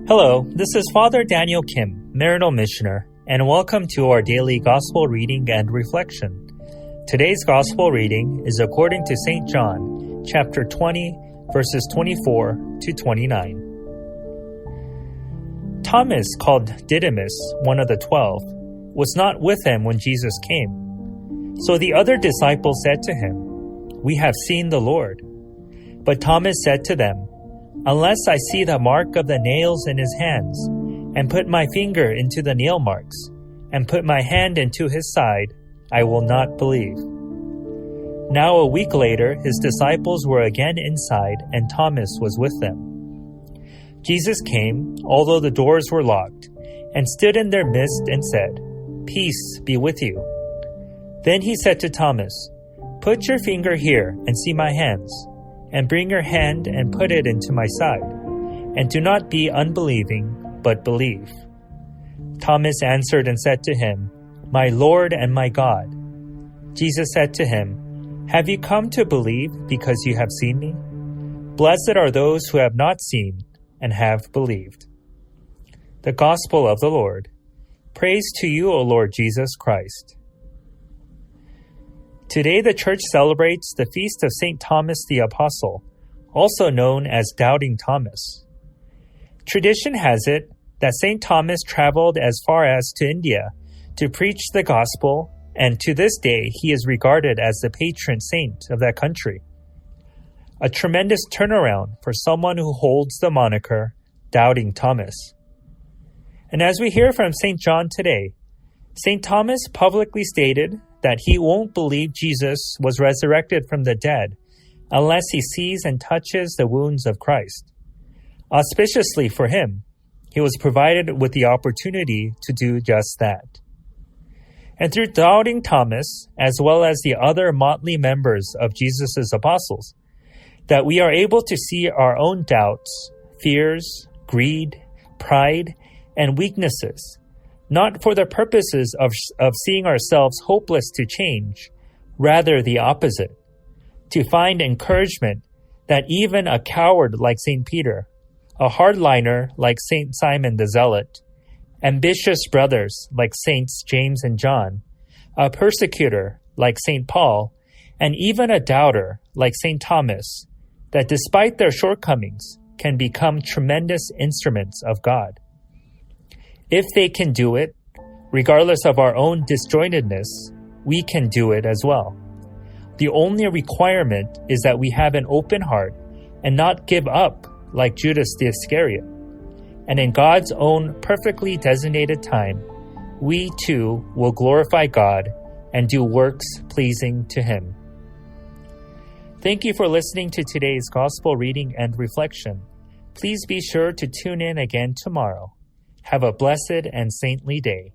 Hello, this is Father Daniel Kim, Maryknoll Missioner, and welcome to our daily Gospel reading and reflection. Today's Gospel reading is according to St. John, chapter 20, verses 24 to 29. Thomas, called Didymus, one of the 12, was not with him when Jesus came. So the other disciples said to him, "We have seen the Lord." But Thomas said to them, "Unless I see the mark of the nails in his hands, and put my finger into the nail marks, and put my hand into his side, I will not believe." Now a week later, his disciples were again inside, and Thomas was with them. Jesus came, although the doors were locked, and stood in their midst and said, "Peace be with you." Then he said to Thomas, "Put your finger here and see my hands, and bring your hand and put it into my side, and do not be unbelieving, but believe." Thomas answered and said to him, "My Lord and my God." Jesus said to him, "Have you come to believe because you have seen me? Blessed are those who have not seen and have believed." The Gospel of the Lord. Praise to you, O Lord Jesus Christ. Today the Church celebrates the feast of St. Thomas the Apostle, also known as Doubting Thomas. Tradition has it that St. Thomas traveled as far as to India to preach the gospel, and to this day he is regarded as the patron saint of that country. A tremendous turnaround for someone who holds the moniker Doubting Thomas. And as we hear from St. John today, St. Thomas publicly stated that he won't believe Jesus was resurrected from the dead unless he sees and touches the wounds of Christ. Auspiciously for him, he was provided with the opportunity to do just that. And through Doubting Thomas, as well as the other motley members of Jesus' apostles, that we are able to see our own doubts, fears, greed, pride, and weaknesses, not for the purposes of seeing ourselves hopeless to change, rather the opposite, to find encouragement that even a coward like St. Peter, a hardliner like St. Simon the Zealot, ambitious brothers like Saints James and John, a persecutor like St. Paul, and even a doubter like St. Thomas, that despite their shortcomings can become tremendous instruments of God. If they can do it, regardless of our own disjointedness, we can do it as well. The only requirement is that we have an open heart and not give up like Judas the Iscariot. And in God's own perfectly designated time, we too will glorify God and do works pleasing to Him. Thank you for listening to today's Gospel reading and reflection. Please be sure to tune in again tomorrow. Have a blessed and saintly day.